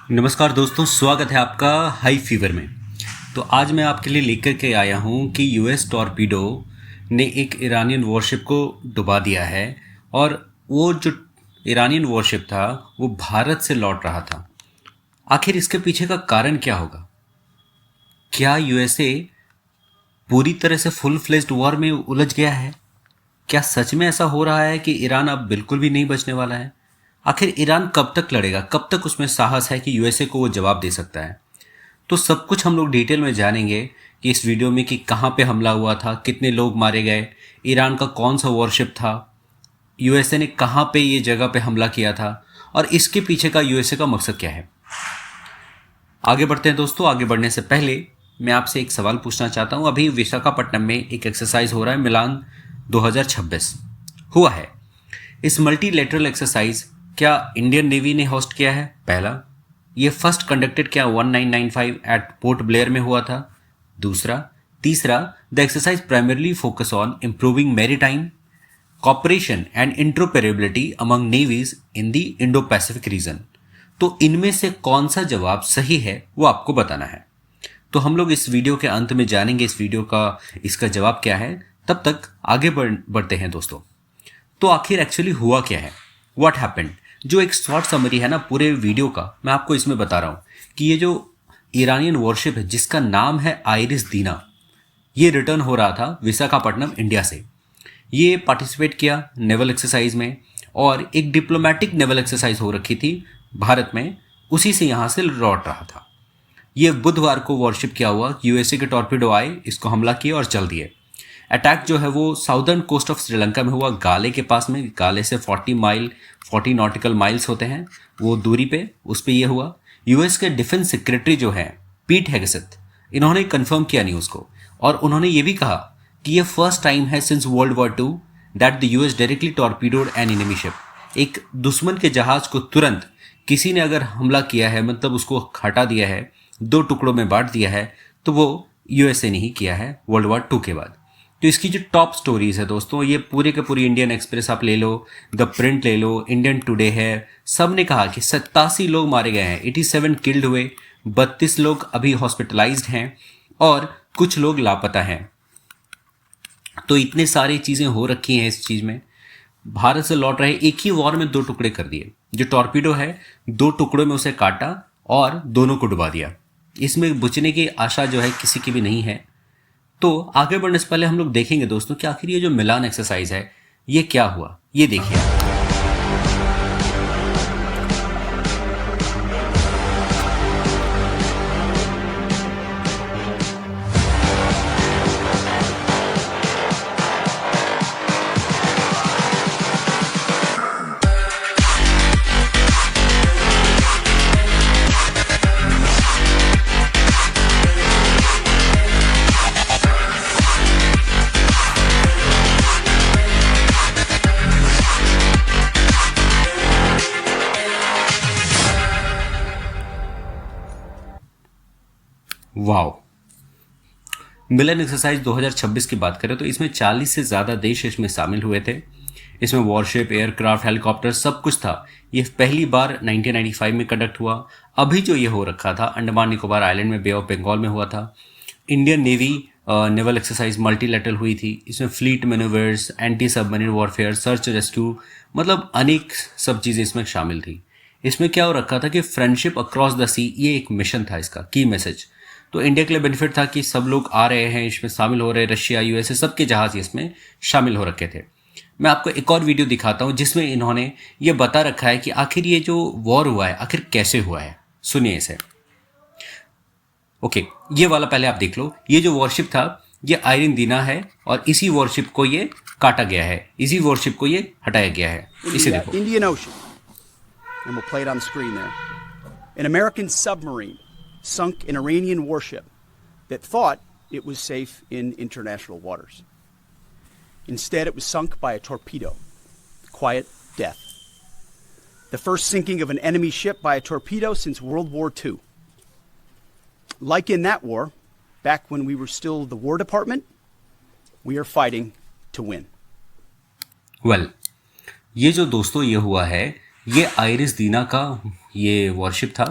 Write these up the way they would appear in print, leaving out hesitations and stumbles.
नमस्कार दोस्तों, स्वागत है आपका हाई फीवर में। तो आज मैं आपके लिए लेकर के आया हूं कि यूएस टॉर्पीडो ने एक ईरानियन वॉरशिप को डुबा दिया है और वो जो ईरानियन वॉरशिप था वो भारत से लौट रहा था। आखिर इसके पीछे का कारण क्या होगा? क्या यूएसए पूरी तरह से फुल फ्लेज्ड वॉर में उलझ गया है? क्या सच में ऐसा हो रहा है कि ईरान अब बिल्कुल भी नहीं बचने वाला है? आखिर ईरान कब तक लड़ेगा? कब तक उसमें साहस है कि यूएसए को वो जवाब दे सकता है? तो सब कुछ हम लोग डिटेल में जानेंगे कि इस वीडियो में कि कहाँ पे हमला हुआ था, कितने लोग मारे गए, ईरान का कौन सा वॉरशिप था, यूएसए ने कहाँ पे ये जगह पे हमला किया था और इसके पीछे का यूएसए का मकसद क्या है। आगे बढ़ते हैं दोस्तों। आगे बढ़ने से पहले मैं आपसे एक सवाल पूछना चाहता हूँ। अभी विशाखापट्टनम में एक एक्सरसाइज हो रहा है, मिलान 2026 हुआ है। इस मल्टीलेटरल एक्सरसाइज क्या इंडियन नेवी ने होस्ट किया है? पहला, ये फर्स्ट कंडक्टेड क्या 1995 एट पोर्ट ब्लेयर में हुआ था? दूसरा, तीसरा, the exercise primarily focus on improving maritime cooperation and interoperability among navies in the Indo Pacific region. तो इनमें से कौन सा जवाब सही है वो आपको बताना है। तो हम लोग इस वीडियो के अंत में जानेंगे इस वीडियो का इसका जवाब क्या है। तब तक आगे बढ़ते हैं दोस्तों। तो आखिर एक्चुअली हुआ क्या है, व्हाट हैपेंड? जो एक शॉर्ट समरी है ना पूरे वीडियो का, मैं आपको इसमें बता रहा हूँ कि ये जो ईरानियन वॉरशिप है जिसका नाम है आइरिस दीना, ये रिटर्न हो रहा था विशाखापट्टनम इंडिया से। ये पार्टिसिपेट किया नेवल एक्सरसाइज में और एक डिप्लोमेटिक नेवल एक्सरसाइज हो रखी थी भारत में, उसी से यहाँ से लौट रहा था। ये बुधवार को वॉरशिप क्या हुआ, यूएसए के टॉर्पीडो आए, इसको हमला किए और चल दिए। अटैक जो है वो साउदर्न कोस्ट ऑफ श्रीलंका में हुआ, गाले के पास में। गाले से 40 नॉटिकल माइल्स होते हैं वो दूरी पे, उस पे ये हुआ। यूएस के डिफेंस सेक्रेटरी जो है पीट हेगसेथ, इन्होंने कंफर्म किया न्यूज़ को और उन्होंने ये भी कहा कि ये फर्स्ट टाइम है since world war two that the US directly torpedoed an enemy ship. एक दुश्मन के जहाज को तुरंत किसी ने अगर हमला किया है, मतलब उसको हटा दिया है, दो टुकड़ों में बांट दिया है, तो वो यूएसए ने ही किया है वर्ल्ड वॉर टू के बाद। तो इसकी जो टॉप स्टोरीज है दोस्तों, ये पूरे के पूरी इंडियन एक्सप्रेस आप ले लो, द प्रिंट ले लो, इंडियन टुडे है, सब ने कहा कि 87 लोग मारे गए हैं, 87 किल्ड हुए, 32 लोग अभी हॉस्पिटलाइज्ड हैं और कुछ लोग लापता हैं। तो इतने सारी चीज़ें हो रखी हैं इस चीज़ में। भारत से लौट रहे एक ही वॉर में दो टुकड़े कर दिए। जो टॉर्पीडो है दो टुकड़ों में उसे काटा और दोनों को डुबा दिया। इसमें बचने की आशा जो है किसी की भी नहीं है। तो आगे बढ़ने से पहले हम लोग देखेंगे दोस्तों कि आखिर ये जो मिलान एक्सरसाइज है ये क्या हुआ, ये देखिए आप। वाओ, मिलन एक्सरसाइज 2026 की बात करें तो इसमें 40 से ज़्यादा देश इसमें शामिल हुए थे। इसमें वॉरशिप, एयरक्राफ्ट, हेलीकॉप्टर सब कुछ था। ये पहली बार 1995 में कंडक्ट हुआ। अभी जो ये हो रखा था अंडमान निकोबार आइलैंड में, बे ऑफ बंगाल में हुआ था। Indian navy naval exercise multilateral हुई थी। इसमें fleet manoeuvres, anti submarine warfare, search rescue, मतलब अनेक सब चीज़ें इसमें शामिल थी। इसमें क्या हो रखा था कि फ्रेंडशिप अक्रॉस द सी, ये एक मिशन था इसका की मैसेज। तो इंडिया के लिए बेनिफिट था कि सब लोग आ रहे हैं, इसमें शामिल हो रहे हैं, रशिया, यूएसए, सबके जहाज इसमें शामिल हो रखे थे। मैं आपको एक और वीडियो दिखाता हूं जिसमें इन्होंने ये बता रखा है कि आखिर ये जो वॉर हुआ है आखिर कैसे हुआ है। सुनिए इसे। ओके, ये वाला पहले आप देख लो। ये जो वॉरशिप था ये आयरन दीना है और इसी वॉरशिप को ये काटा गया है, इसी वॉरशिप को ये हटाया गया है। इसे देखो। Indian ocean, and we'll play it on screen there. An American submarine sunk an Iranian warship that thought it was safe in international waters. Instead, it was sunk by a torpedo. Quiet death. The first sinking of an enemy ship by a torpedo since World War II. Like in that war, back when we were still the War Department, we are fighting to win. Well, ये जो दोस्तों ये हुआ है, ये iris दीना का ये worship था।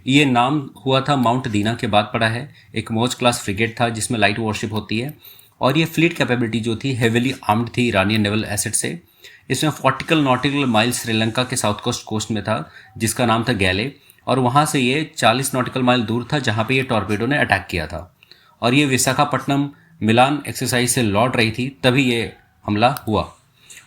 ये नाम हुआ था माउंट दीना के बाद पड़ा है। एक मौज क्लास फ्रिगेट था जिसमें लाइट वॉरशिप होती है, और ये फ्लीट कैपेबिलिटी जो थी हेविली आर्म्ड थी ईरानियन नेवल एसेट से। इसमें 40 नॉटिकल माइल श्रीलंका के साउथ कोस्ट में था जिसका नाम था गैले, और वहाँ से ये 40 नॉटिकल माइल दूर था जहाँ पे ये टॉर्पेडो ने अटैक किया था। और ये विशाखापट्टनम मिलान एक्सरसाइज से लौट रही थी तभी ये हमला हुआ।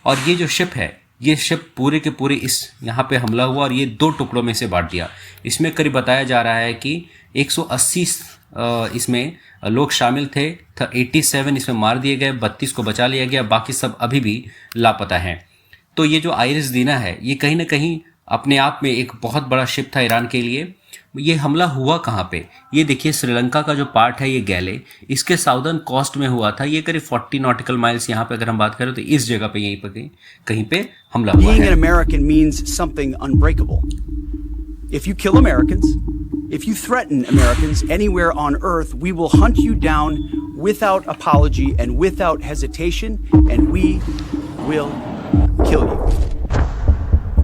और ये जो शिप है, ये शिप पूरे के पूरे इस यहाँ पे हमला हुआ और ये 2 टुकड़ों में से बांट दिया। इसमें करीब बताया जा रहा है कि 180 इसमें लोग शामिल थे, 87 इसमें मार दिए गए, 32 को बचा लिया गया, बाकी सब अभी भी लापता हैं। तो ये जो आइरिस दीना है ये कहीं ना कहीं अपने आप में एक बहुत बड़ा शिप था ईरान के लिए। ये हमला हुआ कहाँ पे, ये देखिए श्रीलंका का जो पार्ट है ये गैले, इसके साउदर्न कोस्ट में हुआ था। ये करीब 40 नॉटिकल माइल्स यहाँ पे अगर हम बात करें तो इस जगह पे यहीं पे कहीं पे हमला हुआ है। Being an American means something unbreakable. If you kill Americans, if you threaten Americans anywhere on earth, we will hunt you down without apology and without hesitation, and we will kill you.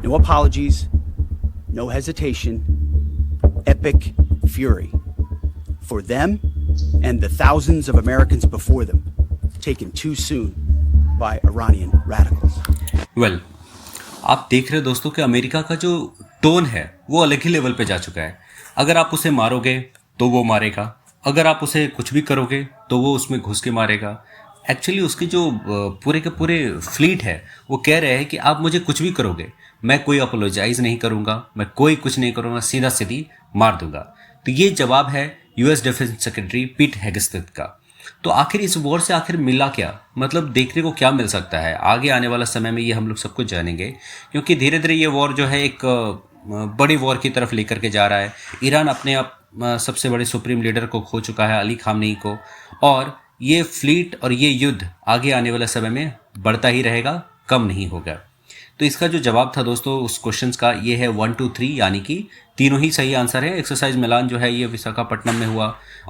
No apologies, no hesitation, epic fury for them and the thousands of Americans before them, taken too soon by Iranian radicals. Well, आप देख रहे हो दोस्तों कि America का जो tone है वो अलग ही लेवल पे जा चुका है। अगर आप उसे मारोगे तो वो मारेगा, अगर आप उसे कुछ भी करोगे तो वो उसमें घुस के मारेगा। एक्चुअली उसकी जो पूरे के पूरे फ्लीट है वो कह रहे हैं कि आप मुझे कुछ भी करोगे, मैं कोई अपोलोजाइज नहीं करूँगा, मैं कोई कुछ नहीं करूँगा, सीधा सीधी मार दूंगा। तो ये जवाब है US defence secretary Pete Hegseth का। तो आखिर इस वॉर से आखिर मिला क्या, मतलब देखने को क्या मिल सकता है आगे आने वाला समय में, ये हम लोग सब कुछ जानेंगे। क्योंकि धीरे धीरे ये वॉर जो है एक बड़ी वॉर की तरफ लेकर के जा रहा है। ईरान अपने आप सबसे बड़े सुप्रीम लीडर को खो चुका है, अली खामनेई को, और ये फ्लीट और ये युद्ध आगे आने वाले समय में बढ़ता ही रहेगा, कम नहीं होगा। तो इसका जो जवाब था दोस्तों उस क्वेश्चंस का ये है 1, 2, 3, यानी कि तीनों ही सही आंसर है। एक्सरसाइज मिलान जो है ये विशाखापट्टनम में हुआ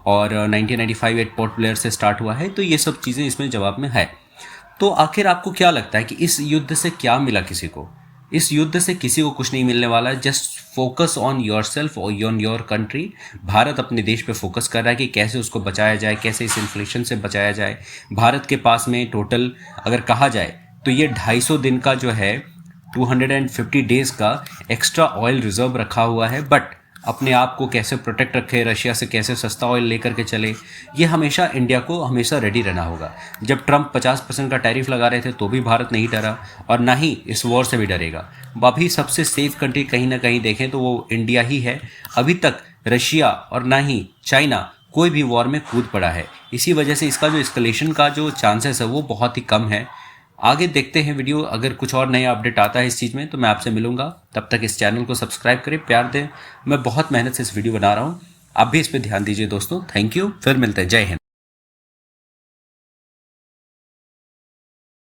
और 1995 एट पोर्ट ब्लेयर से स्टार्ट हुआ है। तो ये सब चीज़ें इसमें जवाब में है। तो आखिर आपको क्या लगता है कि इस युद्ध से क्या मिला किसी को? इस युद्ध से किसी को कुछ नहीं मिलने वाला। Just focus on your self और ऑन योर कंट्री। भारत अपने देश पे फोकस कर रहा है कि कैसे उसको बचाया जाए, कैसे इस इन्फ्लेशन से बचाया जाए। भारत के पास में टोटल अगर कहा जाए तो ये 250 दिन का जो है 250 डेज का एक्स्ट्रा ऑयल रिजर्व रखा हुआ है। बट अपने आप को कैसे प्रोटेक्ट रखे, रशिया से कैसे सस्ता ऑयल लेकर के चले, ये हमेशा इंडिया को हमेशा रेडी रहना होगा। जब ट्रंप 50% का टैरिफ लगा रहे थे तो भी भारत नहीं डरा और ना ही इस वॉर से भी डरेगा। अभी सबसे सेफ कंट्री कहीं ना कहीं देखें तो वो इंडिया ही है। अभी तक रशिया और ना ही चाइना कोई भी वॉर में कूद पड़ा है। इसी वजह से इसका जो एस्केलेशन का जो चांसेस है वो बहुत ही कम है। आगे देखते हैं वीडियो, अगर कुछ और नया अपडेट आता है इस चीज़ में तो मैं आपसे मिलूंगा। तब तक इस चैनल को सब्सक्राइब करें, प्यार दें। मैं बहुत मेहनत से इस वीडियो बना रहा हूँ, आप भी इस पर ध्यान दीजिए दोस्तों। थैंक यू, फिर मिलते हैं। जय हिंद।